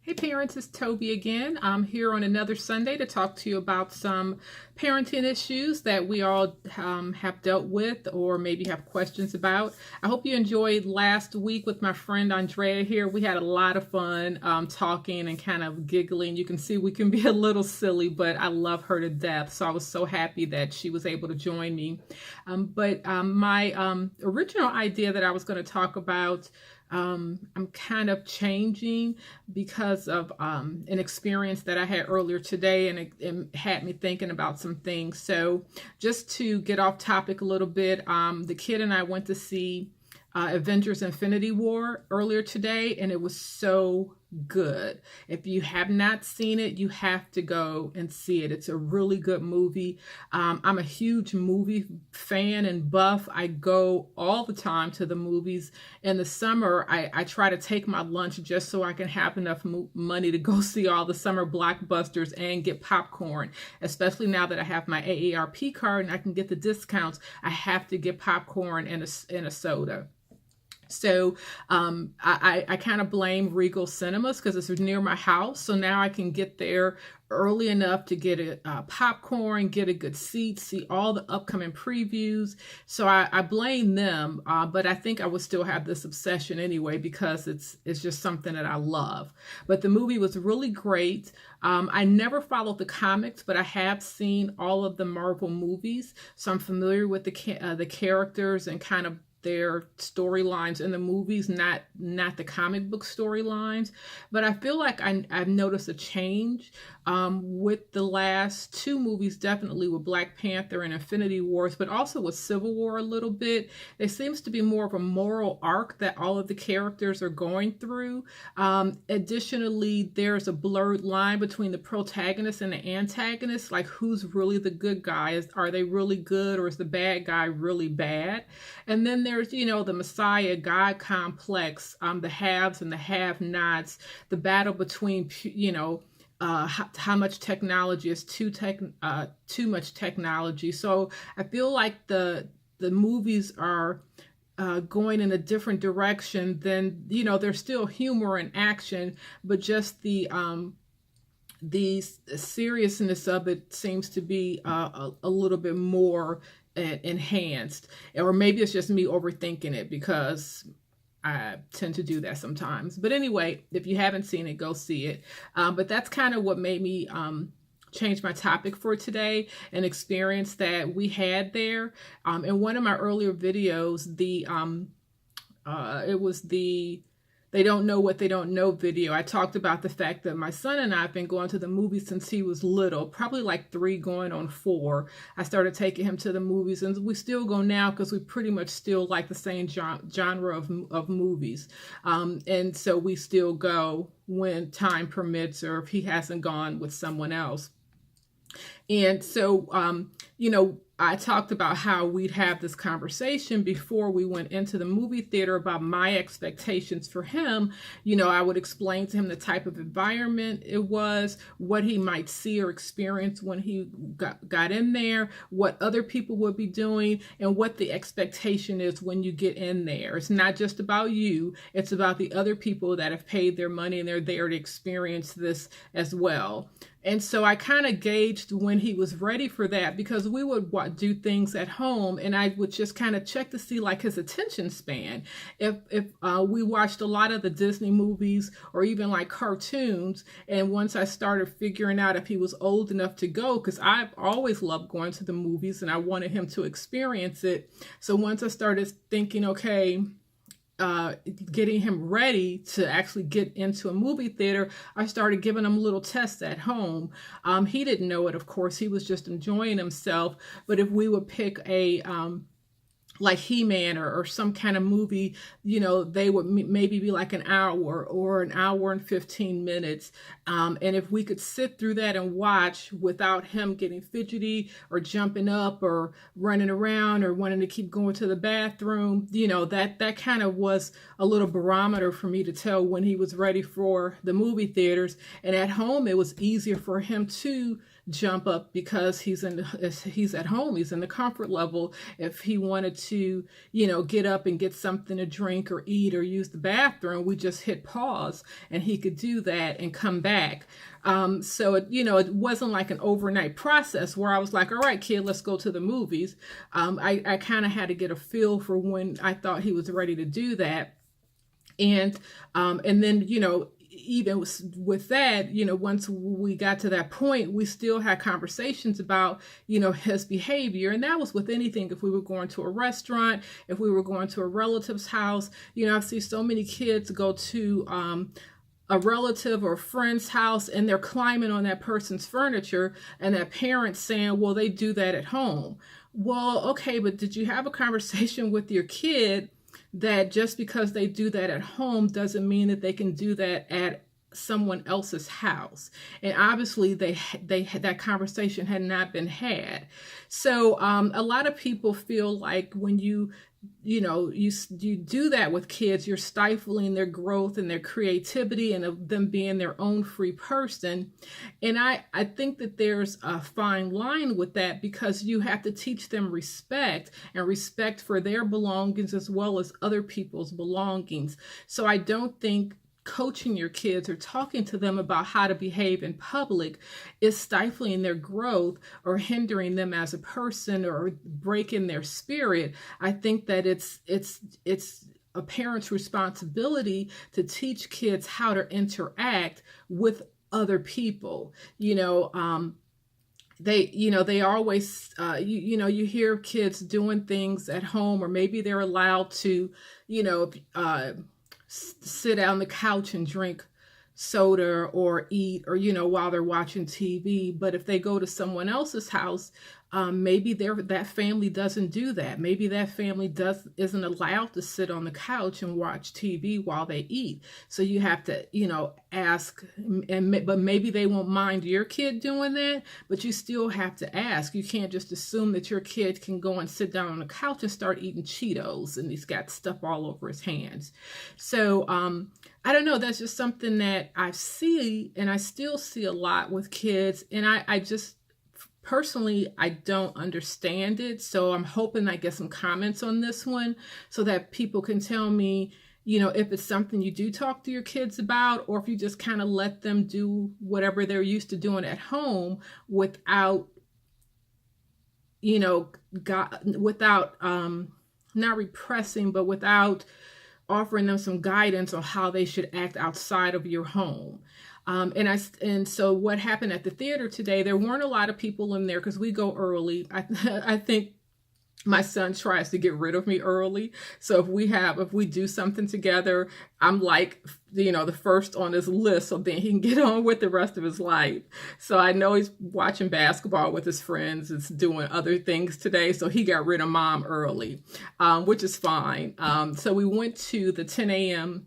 Hey parents, it's Toby again. I'm here on another Sunday to talk to you about some parenting issues that we all have dealt with or maybe have questions about. I hope you enjoyed last week with my friend Andrea here. We had a lot of fun talking and kind of giggling. You can see we can be a little silly, but I love her to death. So I was so happy that she was able to join me. My original idea that I was going to talk about I'm kind of changing because of an experience that I had earlier today, and it had me thinking about some things. So just to get off topic a little bit, the kid and I went to see Avengers Infinity War earlier today, and it was so good. If you have not seen it, you have to go and see it. It's a really good movie. I'm a huge movie fan and buff. I go all the time to the movies. In the summer, I try to take my lunch just so I can have enough money to go see all the summer blockbusters and get popcorn, especially now that I have my AARP card and I can get the discounts. I have to get popcorn and a soda. So I kind of blame Regal Cinemas because it's near my house. So now I can get there early enough to get a popcorn, get a good seat, see all the upcoming previews. So I blame them, but I think I would still have this obsession anyway because it's just something that I love. But the movie was really great. I never followed the comics, but I have seen all of the Marvel movies. So I'm familiar with the characters and kind of their storylines in the movies, not the comic book storylines. But I feel like I've noticed a change with the last two movies, definitely with Black Panther and Infinity Wars, but also with Civil War a little bit. There seems to be more of a moral arc that all of the characters are going through. Additionally, there's a blurred line between the protagonist and the antagonist, like who's really the good guys? Are they really good, or is the bad guy really bad? And then there's, the Messiah God complex, the haves and the have-nots, the battle between, how much technology is too much technology. So I feel like the movies are going in a different direction than, there's still humor and action, but just the seriousness of it seems to be a little bit more enhanced. Or maybe it's just me overthinking it because I tend to do that sometimes. But anyway, if you haven't seen it, go see it. But that's kind of what made me change my topic for today, an experience that we had there. In one of my earlier videos, it was the They Don't Know What They Don't Know video. I talked about the fact that my son and I have been going to the movies since he was little, probably like 3 going on 4. I started taking him to the movies, and we still go now because we pretty much still like the same genre of movies. And so we still go when time permits or if he hasn't gone with someone else. And so, I talked about how we'd have this conversation before we went into the movie theater about my expectations for him. I would explain to him the type of environment it was, what he might see or experience when he got in there, what other people would be doing, and what the expectation is when you get in there. It's not just about you, it's about the other people that have paid their money and they're there to experience this as well. And so I kind of gauged when he was ready for that, because we would do things at home and I would just kind of check to see like his attention span. If we watched a lot of the Disney movies or even like cartoons, and once I started figuring out if he was old enough to go, because I've always loved going to the movies and I wanted him to experience it. So once I started thinking, okay, getting him ready to actually get into a movie theater, I started giving him little tests at home. He didn't know it, of course. He was just enjoying himself. But if we would pick a like He-Man or some kind of movie, they would maybe be like an hour or an hour and 15 minutes. And if we could sit through that and watch without him getting fidgety or jumping up or running around or wanting to keep going to the bathroom, that kind of was a little barometer for me to tell when he was ready for the movie theaters. And at home, it was easier for him to jump up because he's at home, he's in the comfort level. If he wanted to, get up and get something to drink or eat or use the bathroom, we just hit pause and he could do that and come back. So it wasn't like an overnight process where I was like, all right, kid, let's go to the movies. I kind of had to get a feel for when I thought he was ready to do that. And then, even with that, once we got to that point, we still had conversations about, his behavior. And that was with anything. If we were going to a restaurant, if we were going to a relative's house, I see so many kids go to, a relative or a friend's house and they're climbing on that person's furniture, and that parent's saying, well, they do that at home. Well, okay, but did you have a conversation with your kid that just because they do that at home doesn't mean that they can do that at someone else's house? And obviously that conversation had not been had. So a lot of people feel like when you do that with kids, you're stifling their growth and their creativity and of them being their own free person. And I think that there's a fine line with that, because you have to teach them respect, and respect for their belongings as well as other people's belongings. So I don't think coaching your kids or talking to them about how to behave in public is stifling their growth or hindering them as a person or breaking their spirit. I think that it's a parent's responsibility to teach kids how to interact with other people. They always, you hear kids doing things at home, or maybe they're allowed to, sit on the couch and drink soda or eat, or while they're watching TV. But if they go to someone else's house, maybe that family doesn't do that. Maybe that family isn't allowed to sit on the couch and watch TV while they eat. So you have to ask, but maybe they won't mind your kid doing that, but you still have to ask. You can't just assume that your kid can go and sit down on the couch and start eating Cheetos and he's got stuff all over his hands. So I don't know, that's just something that I see, and I still see a lot with kids, and I just personally, I don't understand it. So I'm hoping I get some comments on this one so that people can tell me, if it's something you do talk to your kids about, or if you just kind of let them do whatever they're used to doing at home without, without not repressing, but without offering them some guidance on how they should act outside of your home. And so what happened at the theater today, there weren't a lot of people in there because we go early. I think my son tries to get rid of me early. So if we do something together, I'm like, the first on his list, so then he can get on with the rest of his life. So I know he's watching basketball with his friends, is doing other things today. So he got rid of mom early, which is fine. So we went to the 10 a.m.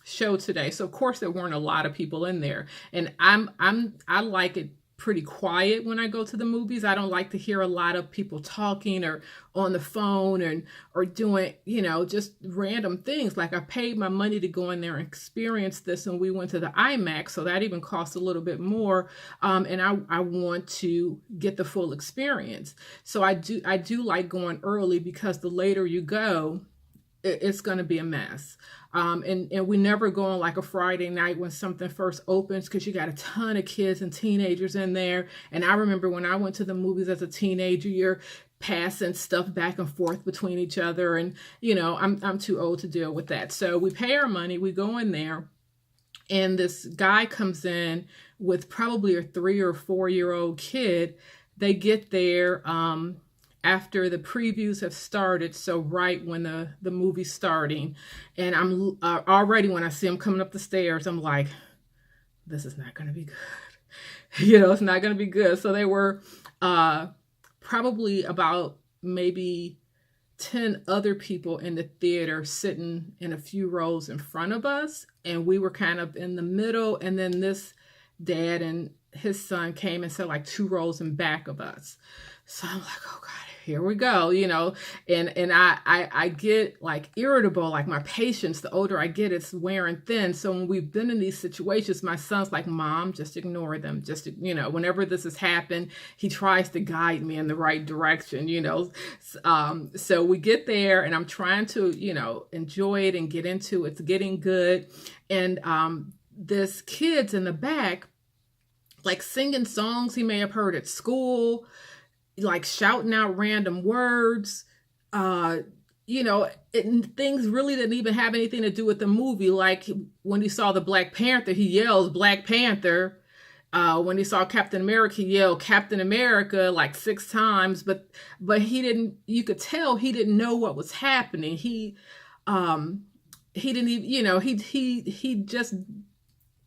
show today. So of course there weren't a lot of people in there, and I like it pretty quiet when I go to the movies. I don't like to hear a lot of people talking or on the phone or doing, just random things. Like, I paid my money to go in there and experience this, and we went to the IMAX, so that even costs a little bit more. And I want to get the full experience. So I do like going early, because the later you go, it's going to be a mess. And we never go on like a Friday night when something first opens, because you got a ton of kids and teenagers in there. And I remember when I went to the movies as a teenager, you're passing stuff back and forth between each other. And, I'm too old to deal with that. So we pay our money, we go in there, and this guy comes in with probably a 3 or 4 year old kid. They get there, after the previews have started, so right when the movie's starting, and I'm already, when I see him coming up the stairs, I'm like, this is not going to be good. It's not going to be good. So they were probably about maybe 10 other people in the theater sitting in a few rows in front of us, and we were kind of in the middle, and then this dad and his son came and sat like 2 rows in back of us. So I'm like, oh God, here we go, and I get like irritable, like my patience, the older I get, it's wearing thin. So when we've been in these situations, my son's like, Mom, just ignore them. Just, whenever this has happened, he tries to guide me in the right direction. So we get there and I'm trying to, enjoy it and get into it. It's getting good. And this kid's in the back, like singing songs he may have heard at school, like shouting out random words, things really didn't even have anything to do with the movie. Like when he saw the Black Panther, he yells Black Panther. When he saw Captain America, he yelled Captain America like 6 times, but he didn't, you could tell he didn't know what was happening. He didn't even,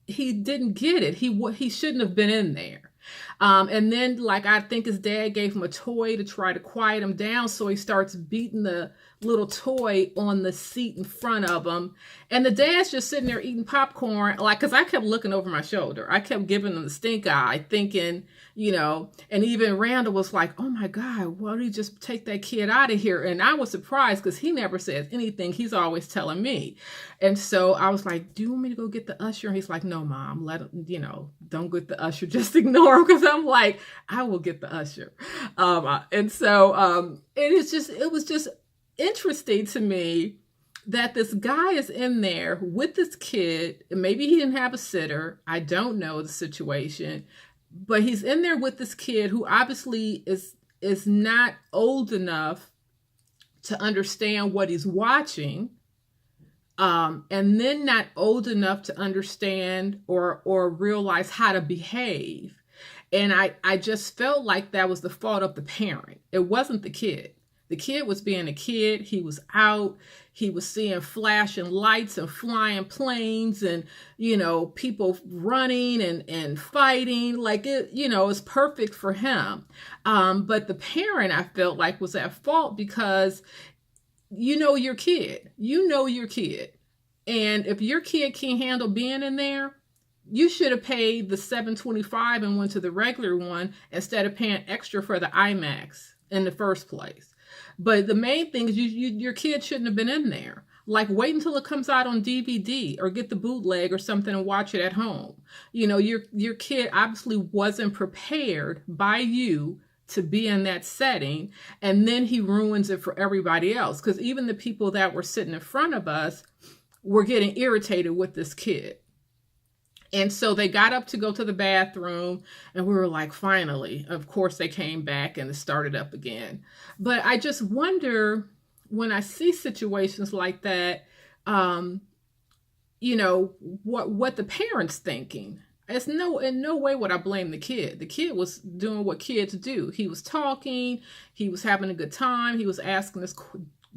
he didn't get it. He shouldn't have been in there. And then, like, I think his dad gave him a toy to try to quiet him down. So he starts beating the little toy on the seat in front of him. And the dad's just sitting there eating popcorn, like, because I kept looking over my shoulder. I kept giving him the stink eye, thinking, and even Randall was like, oh my God, why don't you just take that kid out of here? And I was surprised because he never says anything. He's always telling me. And so I was like, do you want me to go get the usher? And he's like, no, Mom, let him, don't get the usher. Just ignore him. Because I'm like, I will get the usher. And so it was just interesting to me that this guy is in there with this kid. Maybe he didn't have a sitter. I don't know the situation. But he's in there with this kid who obviously is not old enough to understand what he's watching, and then not old enough to understand or realize how to behave. And I just felt like that was the fault of the parent. It wasn't the kid. The kid was being a kid. He was out. He was seeing flashing lights and flying planes and, people running and fighting. Like it's perfect for him. But the parent, I felt like, was at fault because your kid. Your kid. And if your kid can't handle being in there, you should have paid the $7.25 and went to the regular one instead of paying extra for the IMAX in the first place. But the main thing is your kid shouldn't have been in there. Like, wait until it comes out on DVD or get the bootleg or something and watch it at home. Your kid obviously wasn't prepared by you to be in that setting, and then he ruins it for everybody else. Because even the people that were sitting in front of us were getting irritated with this kid. And so they got up to go to the bathroom and we were like, finally, of course they came back and it started up again. But I just wonder when I see situations like that, what the parent's thinking. In no way would I blame the kid. The kid was doing what kids do. He was talking, he was having a good time. He was asking his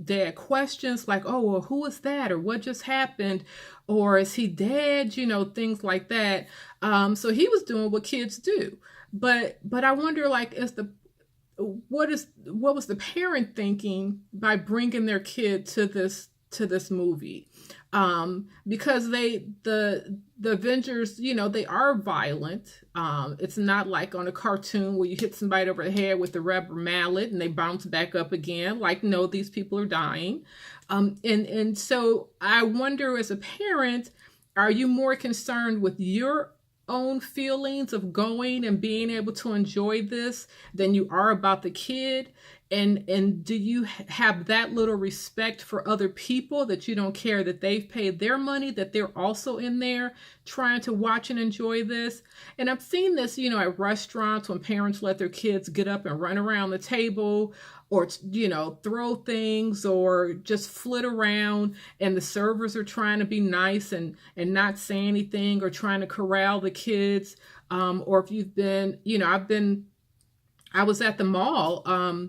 dad questions like, oh, well, who is that? Or what just happened? Or is he dead? Things like that. So he was doing what kids do. But I wonder, like, what was the parent thinking by bringing their kid to this movie? Because the Avengers, they are violent. It's not like on a cartoon where you hit somebody over the head with the rubber mallet and they bounce back up again. Like, no, these people are dying. And so I wonder, as a parent, are you more concerned with your own feelings of going and being able to enjoy this than you are about the kid? And do you have that little respect for other people that you don't care that they've paid their money, that they're also in there trying to watch and enjoy this? And I've seen this, at restaurants when parents let their kids get up and run around the table or, throw things or just flit around, and the servers are trying to be nice and not say anything or trying to corral the kids. Or if you've been, I was at the mall,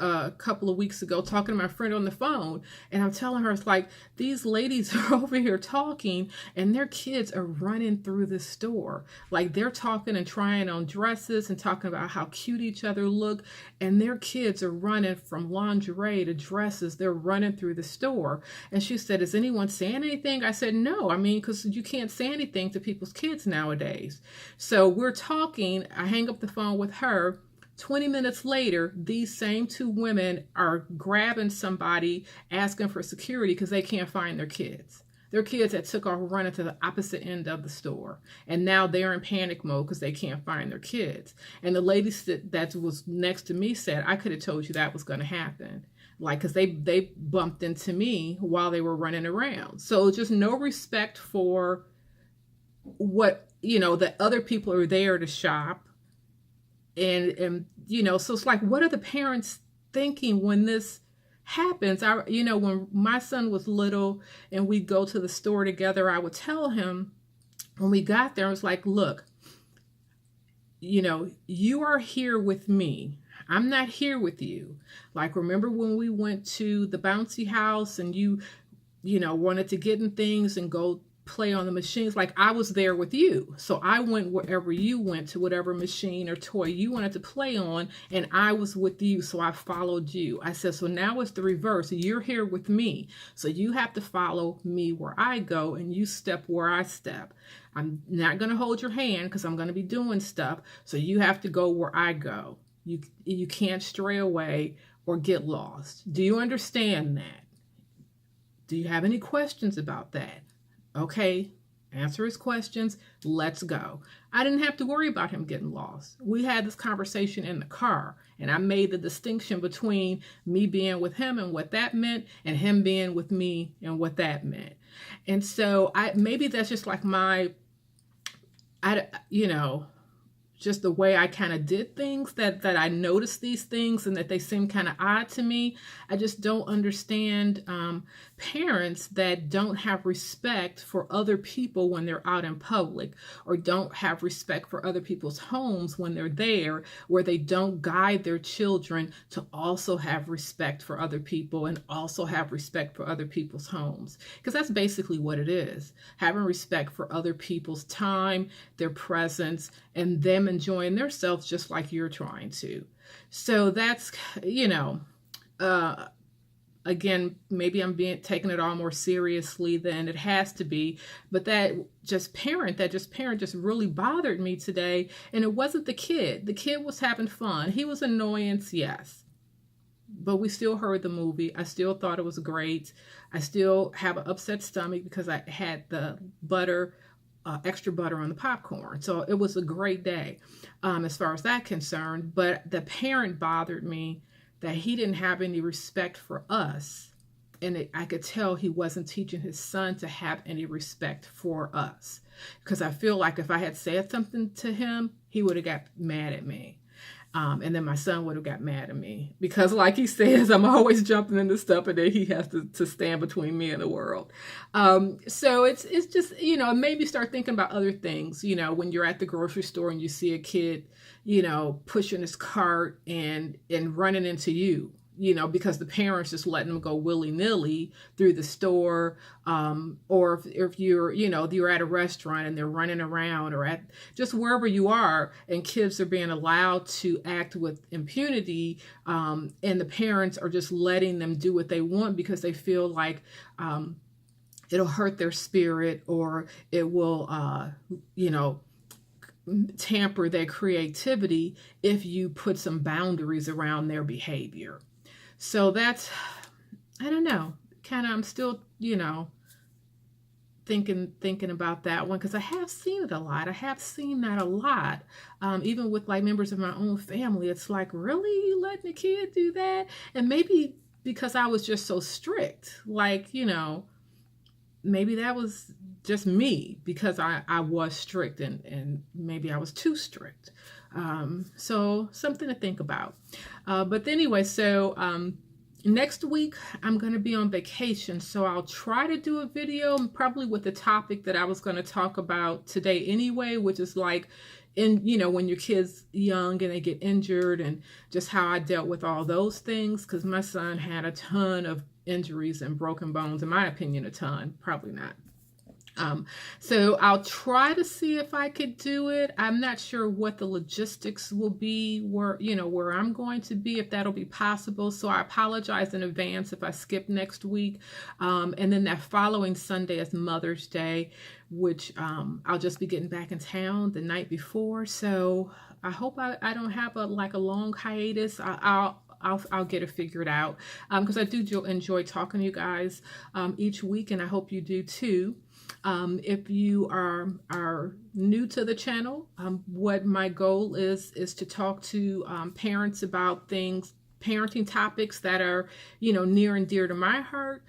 a couple of weeks ago talking to my friend on the phone, and I'm telling her, it's like, these ladies are over here talking and their kids are running through the store. Like, they're talking and trying on dresses and talking about how cute each other look, and their kids are running from lingerie to dresses. They're running through the store. And she said, is anyone saying anything? I said, no, because you can't say anything to people's kids nowadays. So we're talking, I hang up the phone with her, 20 minutes later, these same two women are grabbing somebody, asking for security because they can't find their kids. Their kids that took off running to the opposite end of the store. And now they're in panic mode because they can't find their kids. And the lady that was next to me said, I could have told you that was going to happen. Like, because they bumped into me while they were running around. So just no respect for what, that other people are there to shop. And so it's like, what are the parents thinking when this happens? When my son was little and we'd go to the store together, I would tell him when we got there, I was like, look, you are here with me. I'm not here with you. Like, remember when we went to the bouncy house and you wanted to get in things and go play on the machines? Like, I was there with you. So I went wherever you went, to whatever machine or toy you wanted to play on, and I was with you. So I followed you. I said, so now it's the reverse. You're here with me. So you have to follow me where I go, and you step where I step. I'm not going to hold your hand because I'm going to be doing stuff. So you have to go where I go. You can't stray away or get lost. Do you understand that? Do you have any questions about that? Okay, answer his questions. Let's go. I didn't have to worry about him getting lost. We had this conversation in the car, and I made the distinction between me being with him and what that meant, and him being with me and what that meant. And so maybe that's just like just the way I kind of did things, that I noticed these things and that they seem kind of odd to me. I just don't understand parents that don't have respect for other people when they're out in public, or don't have respect for other people's homes when they're there, where they don't guide their children to also have respect for other people and also have respect for other people's homes. Because that's basically what it is. Having respect for other people's time, their presence, and them enjoying themselves just like you're trying to. So that's, again, maybe I'm taking it all more seriously than it has to be, but that parent just really bothered me today. And it wasn't the kid. The kid was having fun. He was an annoyance, yes. But we still heard the movie. I still thought it was great. I still have an upset stomach because I had the extra butter on the popcorn. So it was a great day as far as that concerned. But the parent bothered me, that he didn't have any respect for us. And I could tell he wasn't teaching his son to have any respect for us. Because I feel like if I had said something to him, he would have got mad at me. And then my son would have got mad at me. Because like he says, I'm always jumping into stuff, and then he has to stand between me and the world. So it's just, maybe start thinking about other things. When you're at the grocery store and you see a kid, pushing his cart and running into you, because the parents just letting them go willy-nilly through the store, or if you're at a restaurant and they're running around, or at just wherever you are, and kids are being allowed to act with impunity, and the parents are just letting them do what they want because they feel like it'll hurt their spirit, or it will tamper their creativity if you put some boundaries around their behavior. So that's, I don't know, I'm still, thinking about that one, because I have seen it a lot. I have seen that a lot. Even with like members of my own family, it's like, really, you letting a kid do that? And maybe because I was just so strict, like, maybe that was just me, because I was strict, and maybe I was too strict. So something to think about. But anyway, so next week I'm going to be on vacation, so I'll try to do a video, probably with the topic that I was going to talk about today anyway, which is like, when your kid's young and they get injured, and just how I dealt with all those things, because my son had a ton of injuries and broken bones. In my opinion, a ton, probably not So I'll try to see if I could do it. I'm not sure what the logistics will be, where I'm going to be, if that'll be possible. So I apologize in advance if I skip next week. And then that following Sunday is Mother's Day, which I'll just be getting back in town the night before. So I hope I don't have a long hiatus. I'll get it figured out, because I do enjoy talking to you guys each week, and I hope you do too. If you are new to the channel, what my goal is to talk to parents about parenting topics that are, near and dear to my heart,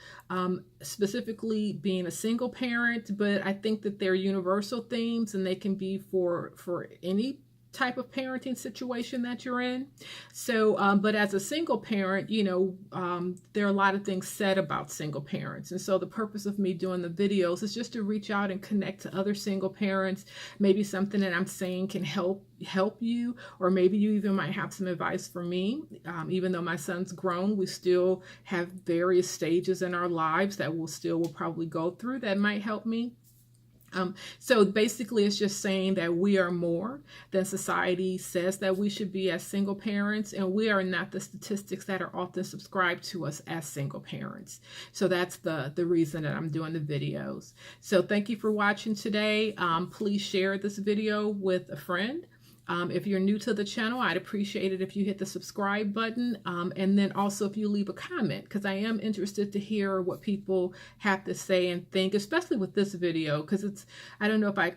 specifically being a single parent, but I think that they're universal themes and they can be for any type of parenting situation that you're in. So, but as a single parent, there are a lot of things said about single parents. And so the purpose of me doing the videos is just to reach out and connect to other single parents. Maybe something that I'm saying can help you, or maybe you even might have some advice for me. Even though my son's grown, we still have various stages in our lives that we'll probably go through that might help me. So basically it's just saying that we are more than society says that we should be as single parents, and we are not the statistics that are often subscribed to us as single parents. So that's the reason that I'm doing the videos. So thank you for watching today. Please share this video with a friend. If you're new to the channel, I'd appreciate it if you hit the subscribe button, and then also if you leave a comment, because I am interested to hear what people have to say and think, especially with this video, because I don't know if I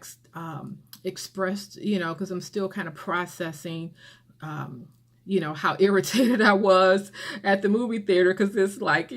expressed, because I'm still kind of processing, how irritated I was at the movie theater, because it's like,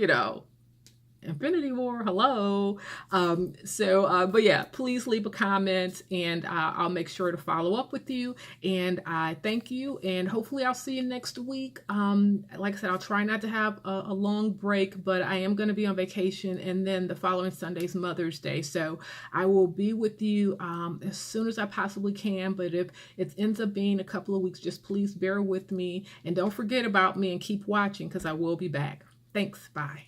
Infinity War, hello. But yeah, please leave a comment, and I'll make sure to follow up with you. And I thank you, and hopefully I'll see you next week. Like I said, I'll try not to have a long break, but I am going to be on vacation, and then the following Sunday is Mother's Day. So I will be with you as soon as I possibly can. But if it ends up being a couple of weeks, just please bear with me, and don't forget about me and keep watching, because I will be back. Thanks. Bye.